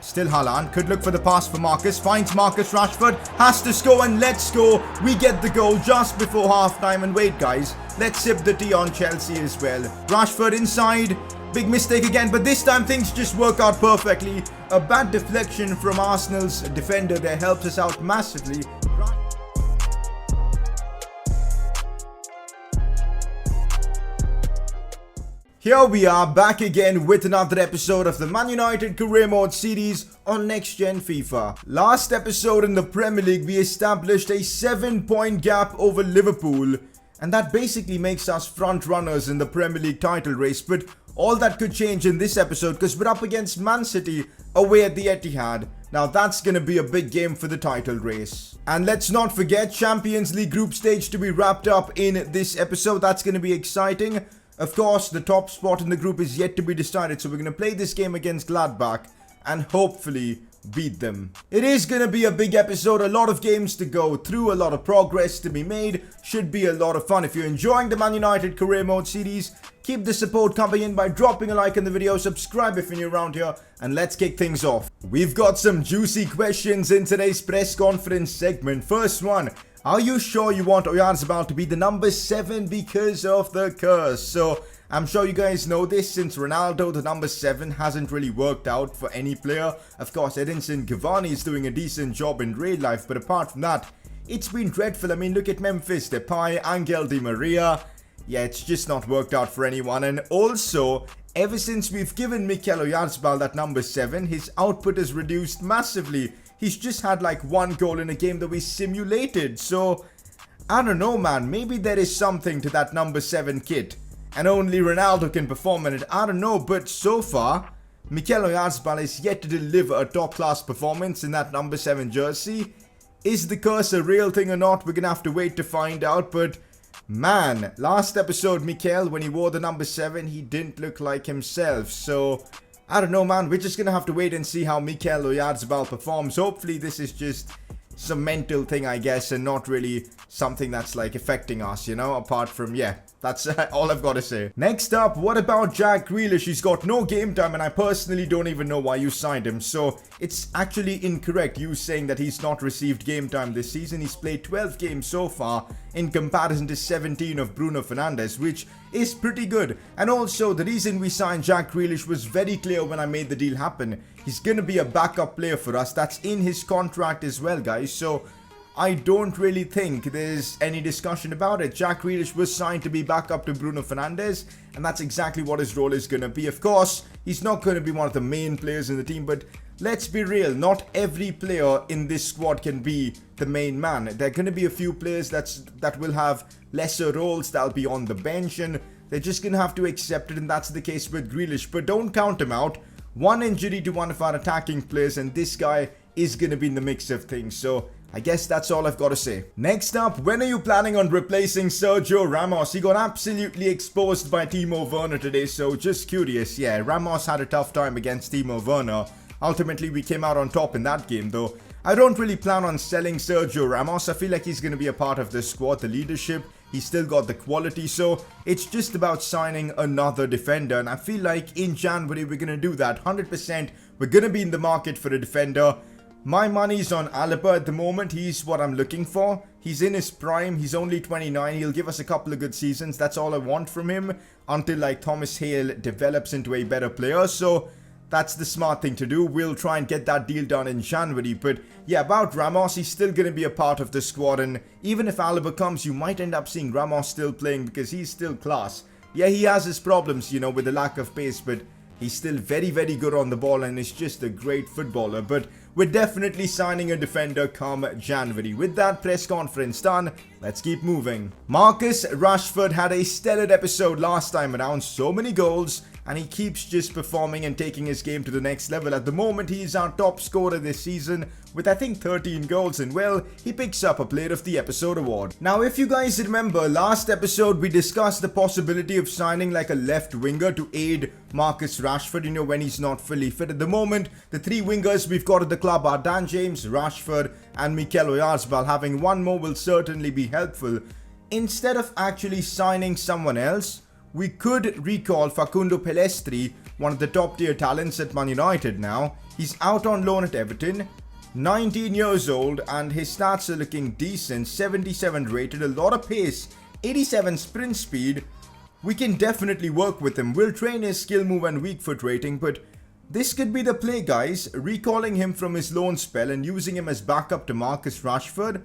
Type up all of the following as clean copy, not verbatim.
Still Holland, could look for the pass for Marcus, finds Marcus Rashford, has to score, and let's go. We get the goal just before half-time, and wait guys, let's sip the tea on Chelsea as well. Rashford inside, big mistake again, but this time things just work out perfectly. A bad deflection from Arsenal's defender there helps us out massively. Here we are back again with another episode of the Man United Career Mode series on Next Gen FIFA. Last episode in the Premier League we established a 7-point gap over Liverpool, and that basically makes us front runners in the Premier League title race. But all that could change in this episode because we're up against Man City away at the Etihad. Now that's gonna be a big game for the title race. And let's not forget Champions League group stage to be wrapped up in this episode. That's gonna be exciting. Of course, the top spot in the group is yet to be decided, so we're going to play this game against Gladbach and hopefully beat them. It is going to be a big episode, a lot of games to go through, a lot of progress to be made. Should be a lot of fun. If you're enjoying the Man United Career Mode series, keep the support coming in by dropping a like in the video, subscribe if you're new around here, and let's kick things off. We've got some juicy questions in today's press conference segment. First one. Are you sure you want Oyarzabal to be the number 7 because of the curse? So, I'm sure you guys know this, since Ronaldo, the number 7, hasn't really worked out for any player. Of course, Edinson Cavani is doing a decent job in real life, but apart from that, it's been dreadful. I mean, look at Memphis Depay, Angel Di Maria. Yeah, it's just not worked out for anyone. And also, ever since we've given Mikel Oyarzabal that number 7, his output has reduced massively. He's just had like 1 goal in a game that we simulated. So, I don't know man, maybe there is something to that number 7 kit. And only Ronaldo can perform in it, I don't know. But so far, Mikel Oyarzabal is yet to deliver a top class performance in that number 7 jersey. Is the curse a real thing or not? We're gonna have to wait to find out. But man, last episode Mikel, when he wore the number 7, he didn't look like himself. So, I don't know man, we're just gonna have to wait and see how Mikel Oyarzabal performs. Hopefully this is just some mental thing I guess, and not really something that's like affecting us, you know, apart from, yeah, that's all I've got to say. Next up, what about Jack Grealish? He's got no game time and I personally don't even know why you signed him. So it's actually incorrect you saying that he's not received game time this season. He's played 12 games so far in comparison to 17 of Bruno Fernandes, which is pretty good. And also the reason we signed Jack Grealish was very clear when I made the deal happen. He's gonna be a backup player for us. That's in his contract as well guys. So I don't really think there's any discussion about it. Jack Grealish was signed to be backup to Bruno Fernandes, and that's exactly what his role is going to be. Of course, he's not going to be one of the main players in the team, but let's be real, not every player in this squad can be the main man. There are going to be a few players that will have lesser roles, that'll be on the bench, and they're just going to have to accept it, and that's the case with Grealish. But don't count him out. One injury to one of our attacking players, and this guy is going to be in the mix of things. So I guess that's all I've got to say. Next up, when are you planning on replacing Sergio Ramos? He got absolutely exposed by Timo Werner today, so just curious. Yeah, Ramos had a tough time against Timo Werner. Ultimately, we came out on top in that game though. I don't really plan on selling Sergio Ramos. I feel like he's going to be a part of the squad, the leadership. He's still got the quality, so it's just about signing another defender. And I feel like in January, we're going to do that. 100%, we're going to be in the market for a defender. My money's on Alaba at the moment. He's what I'm looking for. He's in his prime. He's only 29. He'll give us a couple of good seasons. That's all I want from him until like Thomas Hale develops into a better player. So that's the smart thing to do. We'll try and get that deal done in January. But yeah, about Ramos, he's still going to be a part of the squad. And even if Alaba comes, you might end up seeing Ramos still playing because he's still class. Yeah, he has his problems, you know, with the lack of pace, but he's still very, very good on the ball and is just a great footballer. But we're definitely signing a defender come January. With that press conference done, let's keep moving. Marcus Rashford had a stellar episode last time around. So many goals, and he keeps just performing and taking his game to the next level. At the moment, he's our top scorer this season with I think 13 goals, and well, he picks up a Player of the Episode award. Now, if you guys remember, last episode we discussed the possibility of signing like a left winger to aid Marcus Rashford, you know, when he's not fully fit. At the moment, the 3 wingers we've got at the club are Dan James, Rashford, and Mikel Oyarzabal. Having one more will certainly be helpful. Instead of actually signing someone else, we could recall Facundo Pellistri one of the top tier talents at Man United now. He's out on loan at Everton. 19 years old and his stats are looking decent. 77 rated, a lot of pace, 87 sprint speed. We can definitely work with him. We'll train his skill move and weak foot rating, but this could be the play, guys. Recalling him from his loan spell and using him as backup to Marcus Rashford.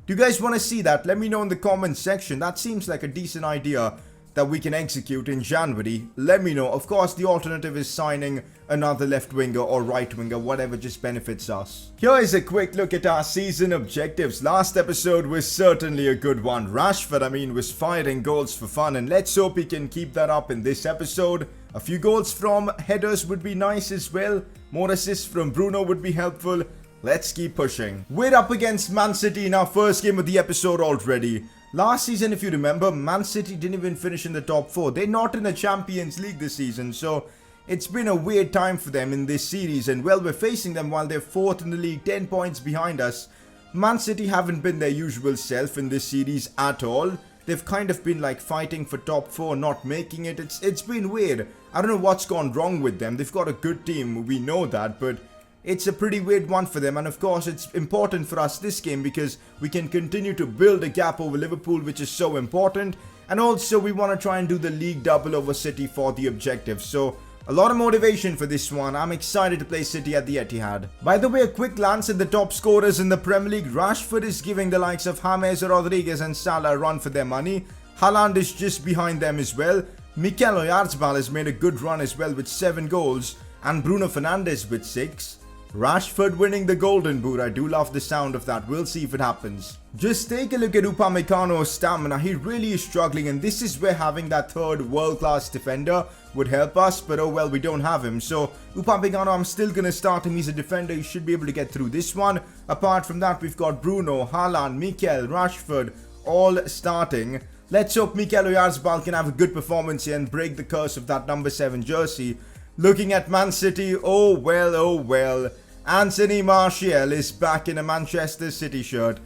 Do you guys want to see that? Let me know in the comments section. That seems like a decent idea that we can execute in January. Let me know. Of course, the alternative is signing another left winger or right winger, whatever just benefits us. Here is a quick look at our season objectives. Last episode was certainly a good one. Rashford, was firing goals for fun, and let's hope he can keep that up in this episode. A few goals from headers would be nice as well. More assists from Bruno would be helpful. Let's keep pushing. We're up against Man City in our first game of the episode already. Last season, if you remember, Man City didn't even finish in the top 4. They're not in the Champions League this season, so it's been a weird time for them in this series. And well, we're facing them while they're 4th in the league, 10 points behind us. Man City haven't been their usual self in this series at all. They've kind of been like fighting for top 4, not making it. It's been weird. I don't know what's gone wrong with them. They've got a good team, we know that, but it's a pretty weird one for them, and of course it's important for us this game because we can continue to build a gap over Liverpool, which is so important, and also we want to try and do the league double over City for the objective. So a lot of motivation for this one. I'm excited to play City at the Etihad. By the way, a quick glance at the top scorers in the Premier League. Rashford is giving the likes of James Rodriguez and Salah a run for their money. Holland is just behind them as well. Mikel Oyarzabal has made a good run as well with 7 goals, and Bruno Fernandes with 6. Rashford winning the Golden Boot. I do love the sound of that. We'll see if it happens. Just take a look at Upamecano's stamina. He really is struggling, and this is where having that third world-class defender would help us. But oh well, we don't have him. So Upamecano, I'm still going to start him. He's a defender. He should be able to get through this one. Apart from that, we've got Bruno, Haaland, Mikel, Rashford all starting. Let's hope Mikel Oyarzabal can have a good performance here and break the curse of that number 7 jersey. Looking at Man City, oh well. Anthony Martial is back in a Manchester City shirt.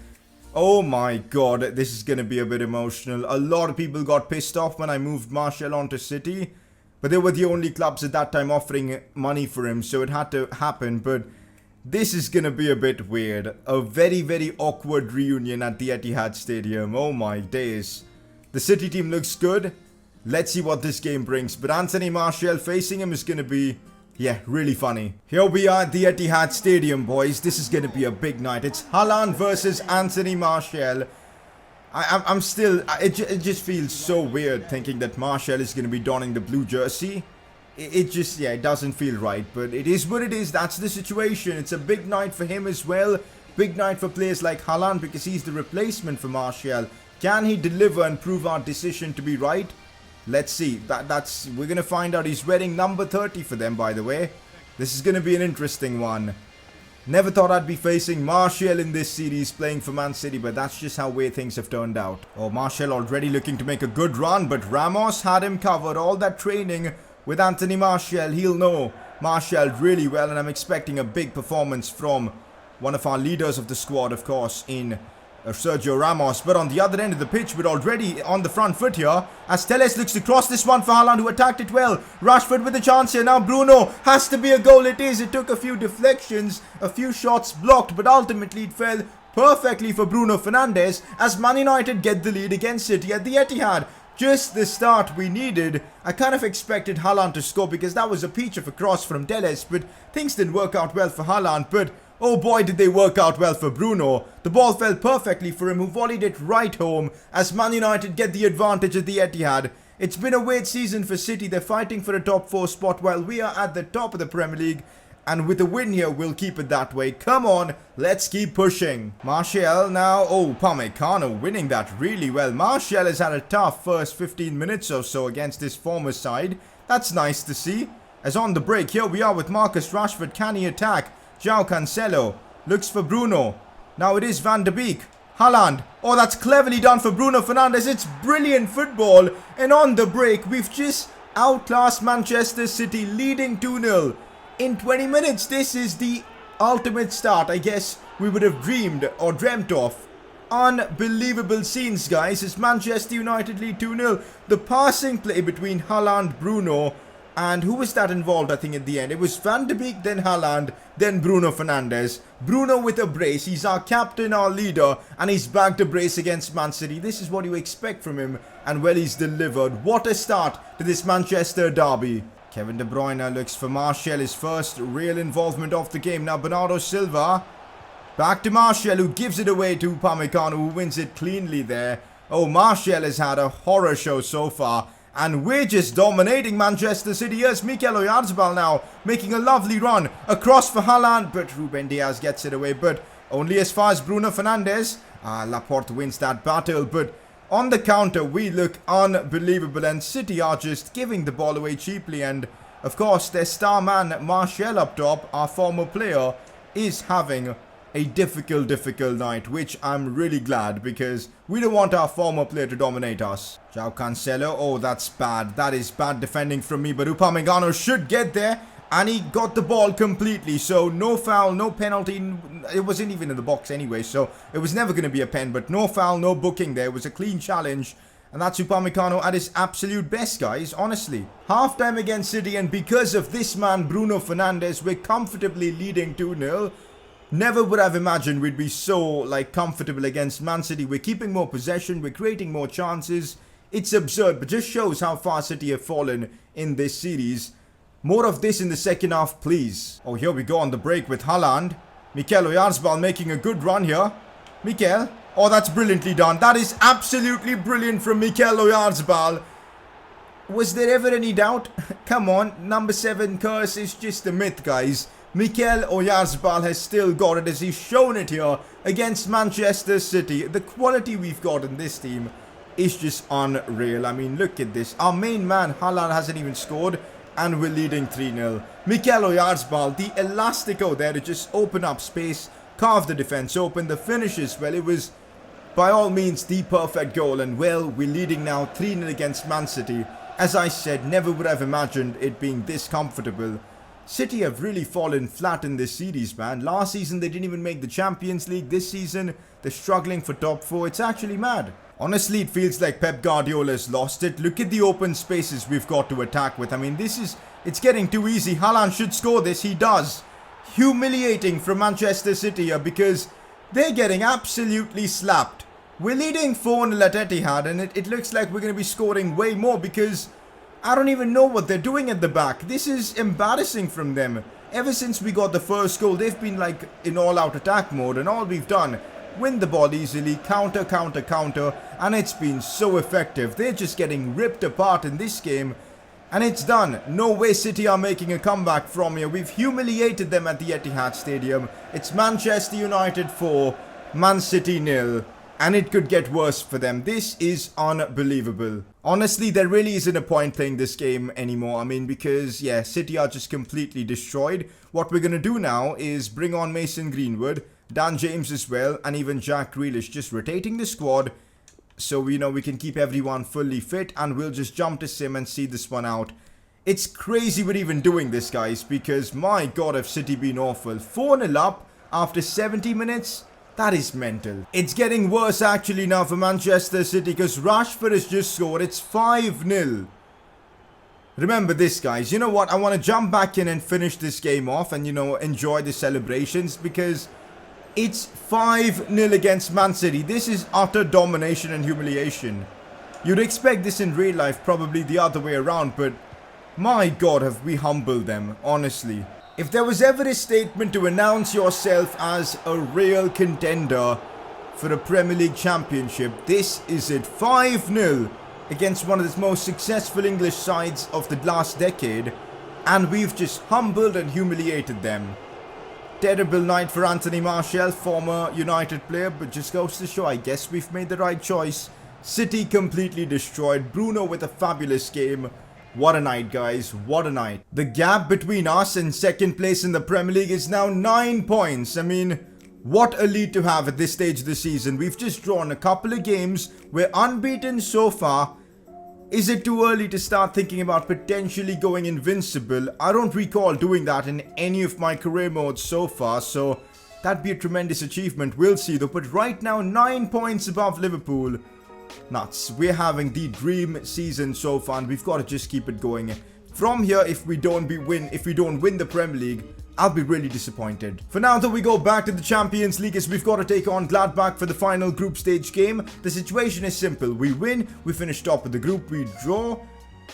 Oh my god, this is going to be a bit emotional. A lot of people got pissed off when I moved Martial onto City, but they were the only clubs at that time offering money for him, so it had to happen. But this is going to be a bit weird. A very awkward reunion at the Etihad Stadium. Oh my days. The City team looks good. Let's see what this game brings. But Anthony Martial facing him is going to be, yeah, really funny. Here we are at the Etihad Stadium, boys. This is going to be a big night. It's Haaland versus Anthony Martial. I'm still, it just feels so weird thinking that Martial is going to be donning the blue jersey. It just, yeah, it doesn't feel right. But it is what it is. That's the situation. It's a big night for him as well. Big night for players like Haaland because he's the replacement for Martial. Can he deliver and prove our decision to be right? Let's see. We're going to find out. He's wearing number 30 for them, by the way. This is going to be an interesting one. Never thought I'd be facing Martial in this series playing for Man City, but that's just how way things have turned out. Oh, Martial already looking to make a good run, but Ramos had him covered. All that training with Anthony Martial, he'll know Martial really well, and I'm expecting a big performance from one of our leaders of the squad, of course, in Sergio Ramos. But on the other end of the pitch, we're already on the front foot here as Telles looks to cross this one for Haaland, who attacked it well. Rashford with a chance here. Now Bruno has to be a goal. It is. It took a few deflections, a few shots blocked, but ultimately it fell perfectly for Bruno Fernandes as Man United get the lead against City at the Etihad. Just the start we needed. I kind of expected Haaland to score because that was a peach of a cross from Telles, but things didn't work out well for Haaland. But oh boy, did they work out well for Bruno. The ball fell perfectly for him, who volleyed it right home as Man United get the advantage at the Etihad. It's been a weird season for City. They're fighting for a top 4 spot while we are at the top of the Premier League. And with a win here, we'll keep it that way. Come on, let's keep pushing. Martial now. Oh, Upamecano winning that really well. Martial has had a tough first 15 minutes or so against his former side. That's nice to see. As on the break, here we are with Marcus Rashford. Can he attack? João Cancelo looks for Bruno. Now it is Van de Beek. Haaland. Oh, that's cleverly done for Bruno Fernandes. It's brilliant football. And on the break, we've just outclassed Manchester City, leading 2-0. In 20 minutes, this is the ultimate start, I guess we would have dreamed or dreamt of. Unbelievable scenes, guys, as Manchester United lead 2-0. The passing play between Haaland, Bruno, And who was that involved, I think, at the end? It was Van de Beek, then Holland, then Bruno Fernandes. Bruno with a brace. He's our captain, our leader, and he's backed a brace against Man City. This is what you expect from him, and well, he's delivered. What a start to this Manchester derby. Kevin De Bruyne looks for Martial, his first real involvement of the game. Now Bernardo Silva. Back to Martial, who gives it away to Upamecano, who wins it cleanly there. Oh, Martial has had a horror show so far. And we're just dominating Manchester City. Here's Mikel Oyarzabal now, making a lovely run across for Holland. But Ruben Diaz gets it away, but only as far as Bruno Fernandes. Laporte wins that battle, but on the counter, we look unbelievable. And City are just giving the ball away cheaply. And, of course, their star man, Martial up top, our former player, is having a difficult night, which I'm really glad, because we don't want our former player to dominate us. João Cancelo, oh, that's bad. That is bad defending from me, but Upamecano should get there, and he got the ball completely, so no foul, no penalty. It wasn't even in the box anyway, so it was never going to be a pen, but no foul, no booking there. It was a clean challenge, and that's Upamecano at his absolute best, guys, honestly. Half-time against City, and because of this man, Bruno Fernandes, we're comfortably leading 2-0. Never would have imagined we'd be so, comfortable against Man City. We're keeping more possession, we're creating more chances. It's absurd, but just shows how far City have fallen in this series. More of this in the second half, please. Oh, here we go on the break with Holland. Mikel Oyarzabal making a good run here. Mikel. Oh, that's brilliantly done. That is absolutely brilliant from Mikel Oyarzabal. Was there ever any doubt? Come on, number 7 curse is just a myth, guys. Mikel Oyarzabal has still got it, as he's shown it here against Manchester City. The quality we've got in this team is just unreal. I mean, look at this. Our main man, Holland, hasn't even scored, and we're leading 3-0. Mikel Oyarzabal, the elastico there to just open up space, carve the defense open. The finishes, well, it was by all means the perfect goal, and well, we're leading now 3-0 against Man City. As I said, never would have imagined it being this comfortable. City have really fallen flat in this series, man. Last season, they didn't even make the Champions League. This season, they're struggling for top 4. It's actually mad. Honestly, it feels like Pep Guardiola's lost it. Look at the open spaces we've got to attack with. I mean, it's getting too easy. Haaland should score this. He does. Humiliating from Manchester City here, because they're getting absolutely slapped. We're leading 4-0 at Etihad, and it looks like we're going to be scoring way more, because I don't even know what they're doing at the back. This is embarrassing from them. Ever since we got the first goal, they've been in all-out attack mode, and all we've done, win the ball easily, counter, and it's been so effective. They're just getting ripped apart in this game, and it's done. No way City are making a comeback from here. We've humiliated them at the Etihad Stadium. It's Manchester United 4, Man City 0. And it could get worse for them. This is unbelievable. Honestly, there really isn't a point playing this game anymore. I mean, because, yeah, City are just completely destroyed. What we're going to do now is bring on Mason Greenwood, Dan James as well, and even Jack Grealish, just rotating the squad. So, we can keep everyone fully fit, and we'll just jump to sim and see this one out. It's crazy we're even doing this, guys, because, my God, have City been awful. 4-0 up after 70 minutes? That is mental. It's getting worse actually now for Manchester City, because Rashford has just scored. It's 5-0. Remember this, guys. You know what? I want to jump back in and finish this game off and, enjoy the celebrations, because it's 5-0 against Man City. This is utter domination and humiliation. You'd expect this in real life, probably the other way around, but my God, have we humbled them, honestly. If there was ever a statement to announce yourself as a real contender for a Premier League championship, this is it. 5-0 against one of the most successful English sides of the last decade, and we've just humbled and humiliated them. Terrible night for Anthony Martial, former United player, but just goes to show, I guess we've made the right choice. City completely destroyed. Bruno with a fabulous game. What a night, guys. What a night. The gap between us and second place in the Premier League is now 9 points. I mean, what a lead to have at this stage of the season. We've just drawn a couple of games. We're unbeaten so far. Is it too early to start thinking about potentially going invincible? I don't recall doing that in any of my career modes so far, so that'd be a tremendous achievement. We'll see though. But right now, 9 points above Liverpool. Nuts. We're having the dream season so far, and we've got to just keep it going. from here, if we don't win the Premier League, I'll be really disappointed. For now, though, we go back to the Champions League as we've got to take on Gladbach for the final group stage game. The situation is simple. We win, we finish top of the group, we draw.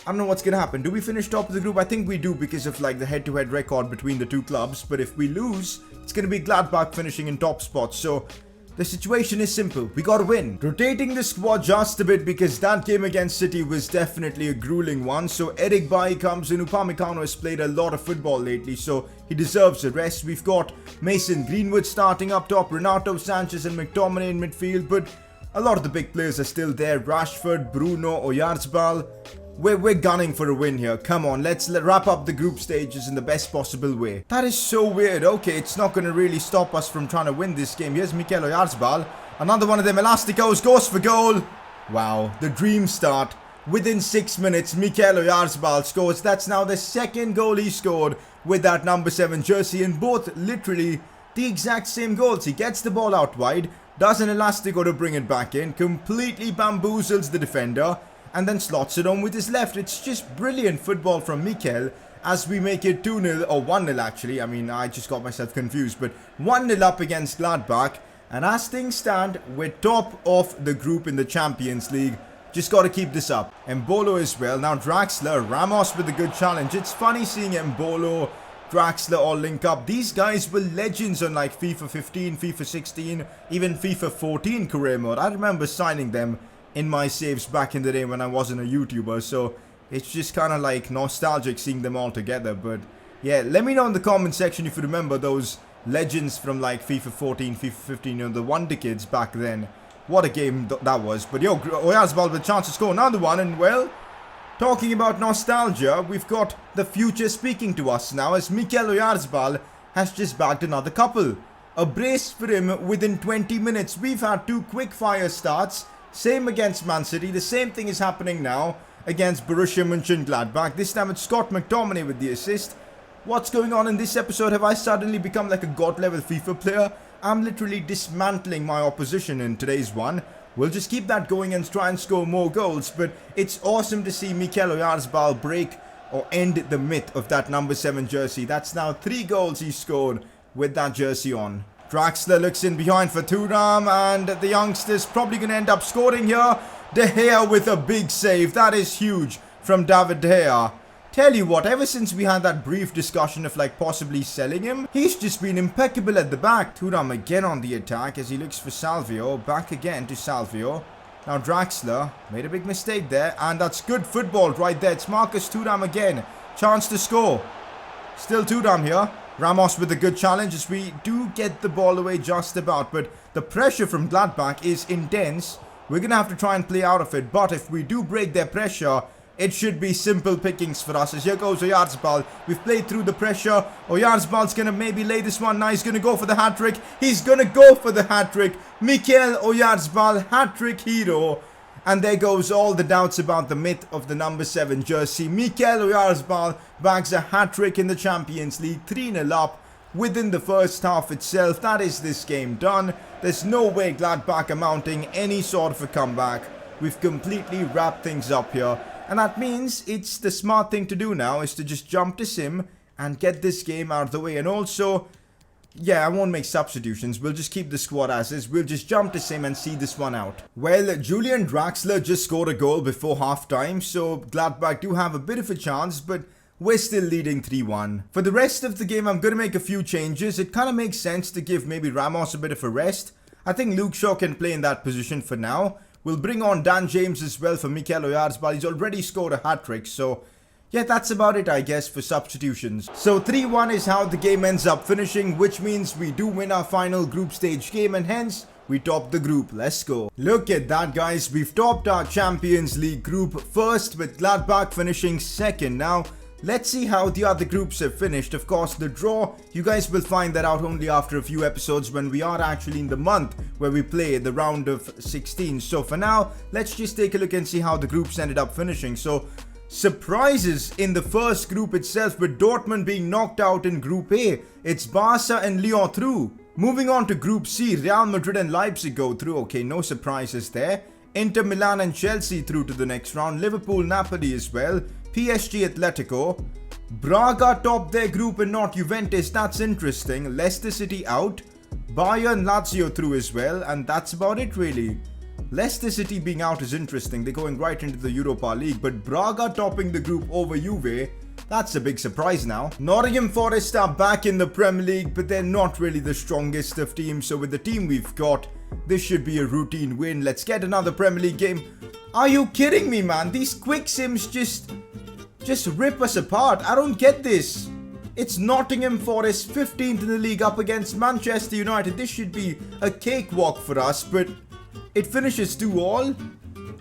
I don't know what's going to happen. Do we finish top of the group? I think we do because of like the head-to-head record between the two clubs. But if we lose, it's going to be Gladbach finishing in top spots. So the situation is simple. We got to win. Rotating the squad just a bit because that game against City was definitely a grueling one. So Eric Bailly comes in. Upamecano has played a lot of football lately, so he deserves a rest. We've got Mason Greenwood starting up top, Renato Sanchez and McTominay in midfield. But a lot of the big players are still there. Rashford, Bruno, Oyarzabal. We're gunning for a win here. Come on, let's wrap up the group stages in the best possible way. That is so weird. Okay, it's not going to really stop us from trying to win this game. Here's Mikel Oyarzabal. Another one of them Elasticos goes for goal. Wow, the dream start. Within 6 minutes, Mikel Oyarzabal scores. That's now the second goal he scored with that number 7 jersey. And both literally the exact same goals. He gets the ball out wide, does an Elastico to bring it back in, completely bamboozles the defender, and then slots it on with his left. It's just brilliant football from Mikel as we make it 2-0 or 1-0 actually. I mean, I just got myself confused, but 1-0 up against Gladbach. And as things stand, we're top of the group in the Champions League. Just got to keep this up. Embolo as well. Now Draxler, Ramos with a good challenge. It's funny seeing Embolo, Draxler all link up. These guys were legends on like FIFA 15, FIFA 16, even FIFA 14 career mode. I remember signing them in my saves back in the day when I wasn't a YouTuber, so it's just kind of like nostalgic seeing them all together. But yeah, let me know in the comment section if you remember those legends from like FIFA 14, FIFA 15, you know, the Wonder Kids back then. What a game that was. But yo, Oyarzabal with a chance to score another one, and well, talking about nostalgia, we've got the future speaking to us now as Mikel Oyarzabal has just bagged another couple. A brace for him within 20 minutes. We've had 2 quick fire starts. Same against Man City. The same thing is happening now against Borussia Mönchengladbach. This time it's Scott McTominay with the assist. What's going on in this episode? Have I suddenly become like a god level FIFA player? I'm literally dismantling my opposition in today's one. We'll just keep that going and try and score more goals. But it's awesome to see Mikel Oyarzabal break or end the myth of that number 7 jersey. That's now 3 goals he scored with that jersey on. Draxler looks in behind for Thuram, and the youngster's probably going to end up scoring here. De Gea with a big save. That is huge from David De Gea. Tell you what, ever since we had that brief discussion of like possibly selling him, he's just been impeccable at the back. Thuram again on the attack as he looks for Salvio. Back again to Salvio. Now Draxler made a big mistake there, and that's good football right there. It's Marcus Thuram again. Chance to score. Still Thuram here. Ramos with a good challenge as we do get the ball away just about. But the pressure from Gladbach is intense. We're going to have to try and play out of it. But if we do break their pressure, it should be simple pickings for us. As here goes Oyarzabal. We've played through the pressure. Oyarzabal's going to maybe lay this one. Now he's going to go for the hat-trick. He's going to go for the hat-trick. Mikel Oyarzabal, hat-trick hero. And there goes all the doubts about the myth of the number 7 jersey. Mikel Oyarzabal bags a hat-trick in the Champions League. 3-0 up within the first half itself. That is this game done. There's no way Gladbach are mounting any sort of a comeback. We've completely wrapped things up here. And that means it's the smart thing to do now is to just jump to sim and get this game out of the way. And also, yeah, I won't make substitutions. We'll just keep the squad as is. We'll just jump to sim and see this one out. Well, Julian Draxler just scored a goal before half-time, so Gladbach do have a bit of a chance, but we're still leading 3-1. For the rest of the game, I'm going to make a few changes. It kind of makes sense to give maybe Ramos a bit of a rest. I think Luke Shaw can play in that position for now. We'll bring on Dan James as well for Mikel Oyarzabal. He's already scored a hat-trick, so yeah, that's about it, I guess, for substitutions. So 3-1 is how the game ends up finishing, which means we do win our final group stage game, and hence we top the group. Let's go. Look at that, guys. We've topped our Champions League group first, with Gladbach finishing second. Now, let's see how the other groups have finished. Of course, the draw, you guys will find that out only after a few episodes when we are actually in the month where we play the round of 16. So for now, let's just take a look and see how the groups ended up finishing. So surprises in the first group itself, with Dortmund being knocked out in Group A. It's Barca and Lyon through. Moving on to Group C, Real Madrid and Leipzig go through. Okay, no surprises there. Inter Milan and Chelsea through to the next round. Liverpool, Napoli as well. PSG Atletico. Braga top their group and not Juventus. That's interesting. Leicester City out. Bayern, Lazio through as well. And that's about it really. Leicester City being out is interesting. They're going right into the Europa League. But Braga topping the group over Juve, that's a big surprise now. Nottingham Forest are back in the Premier League, but they're not really the strongest of teams. So with the team we've got, this should be a routine win. Let's get another Premier League game. Are you kidding me, man? These quick sims just rip us apart. I don't get this. It's Nottingham Forest, 15th in the league, up against Manchester United. This should be a cakewalk for us, but it finishes 2-2.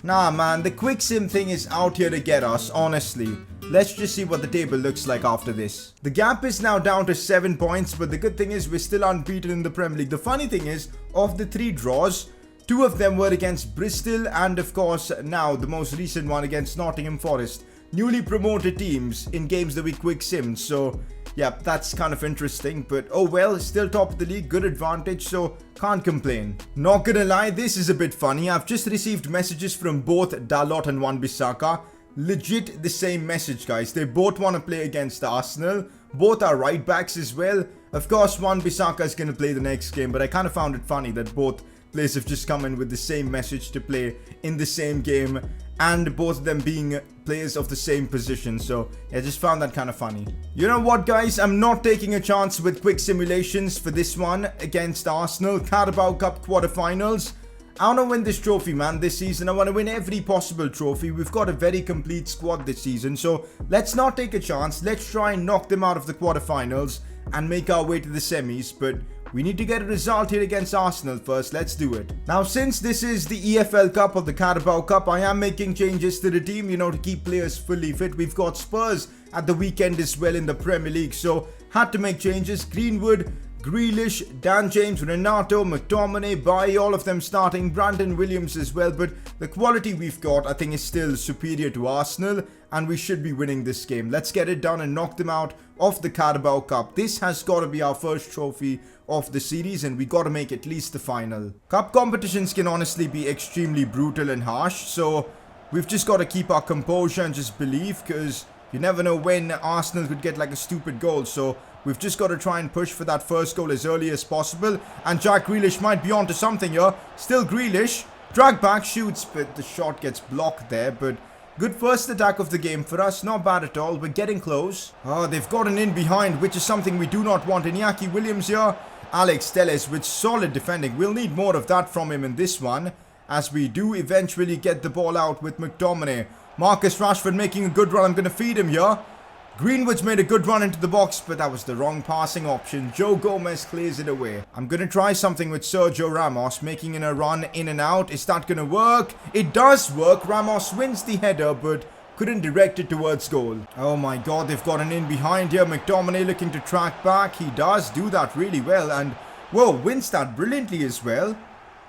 Nah, man, the quick sim thing is out here to get us, honestly. Let's just see what the table looks like after this. The gap is now down to 7 points, but the good thing is we're still unbeaten in the Premier League. The funny thing is, of the 3 draws, 2 of them were against Bristol and of course now the most recent one against Nottingham Forest. Newly promoted teams in games that we quick simmed, so yeah, that's kind of interesting, but oh well, still top of the league, good advantage, so can't complain. Not gonna lie, this is a bit funny. I've just received messages from both Dalot and Wan-Bissaka. Legit the same message, guys. They both want to play against Arsenal. Both are right backs as well. Of course, Wan-Bissaka is going to play the next game, but I kind of found it funny that both players have just come in with the same message to play in the same game, and both of them being players of the same position. So yeah, I just found that kind of funny. You know what, guys? I'm not taking a chance with quick simulations for this one against Arsenal. Carabao Cup quarterfinals. I want to win this trophy, man, this season. I want to win every possible trophy. We've got a very complete squad this season, so let's not take a chance. Let's try and knock them out of the quarterfinals and make our way to the semis, but we need to get a result here against Arsenal first. Let's do it. Now, since this is the EFL Cup or the Carabao Cup, I am making changes to the team, you know, to keep players fully fit. We've got Spurs at the weekend as well in the Premier League, so had to make changes. Greenwood, Grealish, Dan James, Renato, McTominay, Bailly, all of them starting, Brandon Williams as well, but the quality we've got I think is still superior to Arsenal and we should be winning this game. Let's get it done and knock them out of the Carabao Cup. This has got to be our first trophy of the series and we got to make at least the final. Cup competitions can honestly be extremely brutal and harsh, so we've just got to keep our composure and just believe, because you never know when Arsenal could get like a stupid goal, so we've just got to try and push for that first goal as early as possible. And Jack Grealish might be onto something here. Still Grealish. Drag back, shoots, but the shot gets blocked there. But good first attack of the game for us. Not bad at all. We're getting close. Oh, they've gotten in behind, which is something we do not want. Iñaki Williams here. Alex Telles with solid defending. We'll need more of that from him in this one, as we do eventually get the ball out with McTominay. Marcus Rashford making a good run. I'm going to feed him here. Greenwood's made a good run into the box, but that was the wrong passing option. Joe Gomez clears it away. I'm going to try something with Sergio Ramos, making a run in and out. Is that going to work? It does work. Ramos wins the header, but couldn't direct it towards goal. Oh my god, they've gotten in behind here. McTominay looking to track back. He does do that really well, and whoa, wins that brilliantly as well.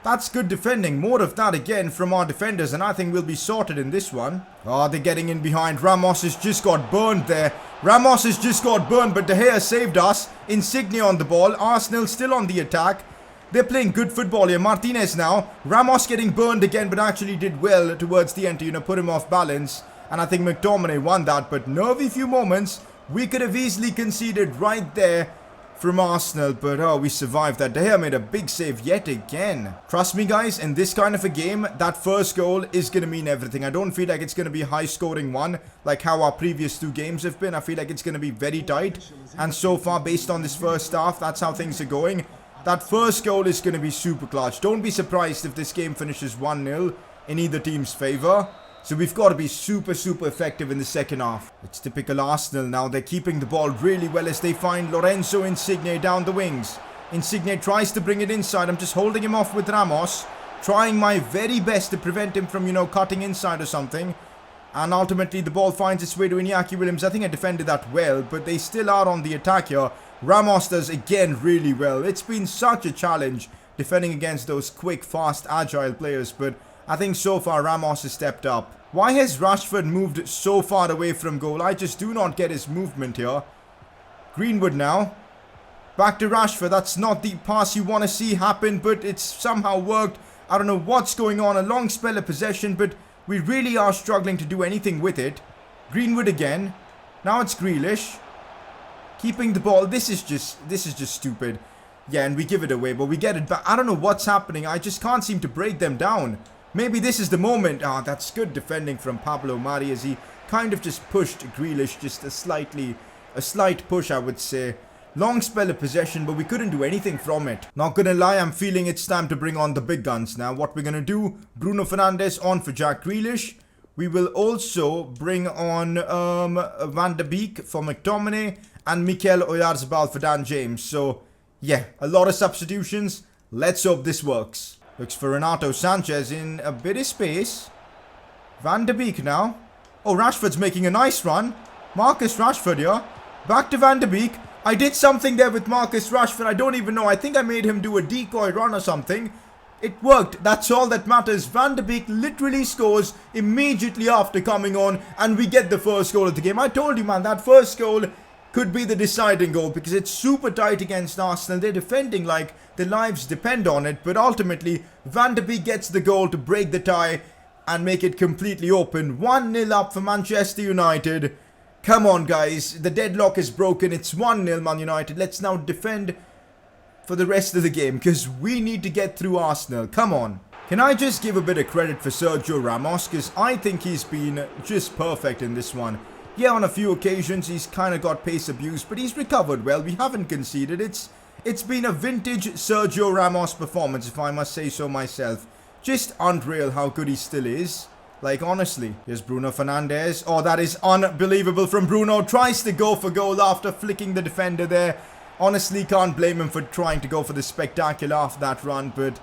That's good defending. More of that again from our defenders, and I think we'll be sorted in this one. Oh, they're getting in behind. Ramos has just got burned there. Ramos has just got burned, but De Gea saved us. Insigne on the ball. Arsenal still on the attack. They're playing good football here. Martinez now. Ramos getting burned again, but actually did well towards the end to, you know, put him off balance. And I think McTominay won that, but nervy few moments. We could have easily conceded right there from Arsenal, but oh, we survived that. De Gea made a big save yet again. Trust me, guys, in this kind of a game, that first goal is going to mean everything. I don't feel like it's going to be a high-scoring one, like how our previous 2 games have been. I feel like it's going to be very tight, and so far, based on this first half, that's how things are going. That first goal is going to be super clutch. Don't be surprised if this game finishes 1-0 in either team's favour. So we've got to be super effective in the second half. It's typical Arsenal now. They're keeping the ball really well as they find Lorenzo Insigne down the wings. Insigne tries to bring it inside. I'm just holding him off with Ramos. Trying my very best to prevent him from, you know, cutting inside or something. And ultimately the ball finds its way to Iñaki Williams. I think I defended that well, but they still are on the attack here. Ramos does again really well. It's been such a challenge defending against those quick, fast, agile players, but I think so far Ramos has stepped up. Why has Rashford moved so far away from goal? I just do not get his movement here. Greenwood now. Back to Rashford. That's not the pass you want to see happen, but it's somehow worked. I don't know what's going on. A long spell of possession, but we really are struggling to do anything with it. Greenwood again. Now it's Grealish. Keeping the ball. This is just stupid. Yeah, and we give it away, but we get it back. I don't know what's happening. I just can't seem to break them down. Maybe this is the moment. Ah, that's good defending from Pablo Mari as he kind of just pushed Grealish. Just a slight push, I would say. Long spell of possession, but we couldn't do anything from it. Not gonna lie, I'm feeling it's time to bring on the big guns now. What we're gonna do, Bruno Fernandes on for Jack Grealish. We will also bring on Van de Beek for McTominay and Mikel Oyarzabal for Dan James. So, yeah, a lot of substitutions. Let's hope this works. Looks for Renato Sanchez in a bit of space. Van de Beek now. Oh, Rashford's making a nice run. Marcus Rashford here. Back to Van de Beek. I did something there with Marcus Rashford. I don't even know. I think I made him do a decoy run or something. It worked. That's all that matters. Van de Beek literally scores immediately after coming on. And we get the first goal of the game. I told you, man, that first goal could be the deciding goal. Because it's super tight against Arsenal. They're defending like their lives depend on it. But ultimately, Van de Beek gets the goal to break the tie and make it completely open. 1-0 up for Manchester United. Come on, guys. The deadlock is broken. It's 1-0 Man United. Let's now defend for the rest of the game because we need to get through Arsenal. Come on. Can I just give a bit of credit for Sergio Ramos because I think he's been just perfect in this one. Yeah, on a few occasions he's kind of got pace abuse, but he's recovered well. We haven't conceded. It's been a vintage Sergio Ramos performance, if I must say so myself. Just unreal how good he still is. Like, honestly. Here's Bruno Fernandes. Oh, that is unbelievable from Bruno. Tries to go for goal after flicking the defender there. Honestly, can't blame him for trying to go for the spectacular after that run. But,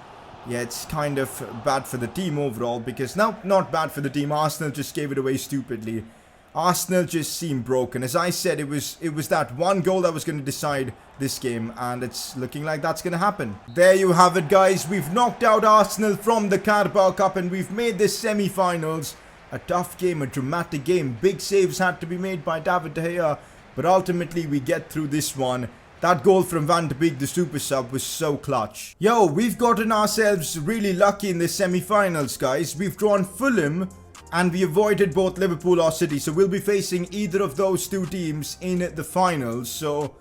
yeah, it's kind of bad for the team overall. Because, no, not bad for the team. Arsenal just gave it away stupidly. Arsenal just seemed broken. As I said, it was that one goal that was going to decide this game. And it's looking like that's going to happen. There you have it, guys. We've knocked out Arsenal from the Carabao Cup. And we've made this semi-finals. A tough game, a dramatic game. Big saves had to be made by David De Gea. But ultimately, we get through this one. That goal from Van de Beek, the super sub, was so clutch. Yo, we've gotten ourselves really lucky in the semi-finals, guys. We've drawn Fulham. And we avoided both Liverpool or City. So we'll be facing either of those two teams in the finals. So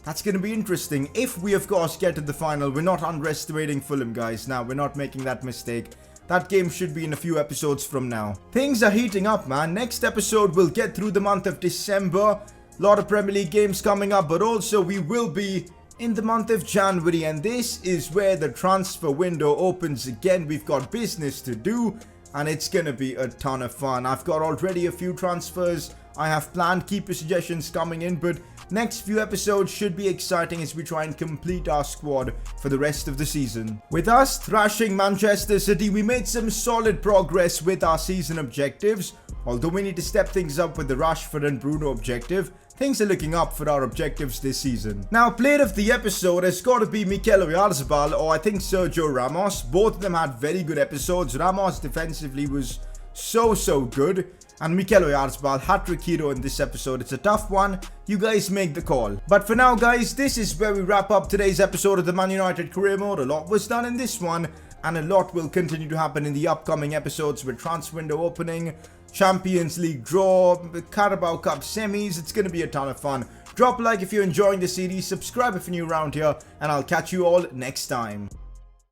that's going to be interesting. If we, of course, get to the final, we're not underestimating Fulham, guys. Now, we're not making that mistake. That game should be in a few episodes from now. Things are heating up, man. Next episode, we'll get through the month of December. A lot of Premier League games coming up. But also, we will be in the month of January. And this is where the transfer window opens again. We've got business to do. And it's going to be a ton of fun. I've got already a few transfers I have planned. Keep your suggestions coming in. But next few episodes should be exciting as we try and complete our squad for the rest of the season. With us thrashing Manchester City, we made some solid progress with our season objectives. Although we need to step things up with the Rashford and Bruno objective. Things are looking up for our objectives this season. Now, player of the episode has got to be Mikel Oyarzabal or I think Sergio Ramos. Both of them had very good episodes. Ramos defensively was so good. And Mikel Oyarzabal, hat-trick hero in this episode. It's a tough one. You guys make the call. But for now, guys, this is where we wrap up today's episode of the Man United Career Mode. A lot was done in this one. And a lot will continue to happen in the upcoming episodes with transfer window opening, Champions League draw, Carabao Cup semis. It's going to be a ton of fun. Drop a like if you're enjoying the series, subscribe if you're new around here, and I'll catch you all next time.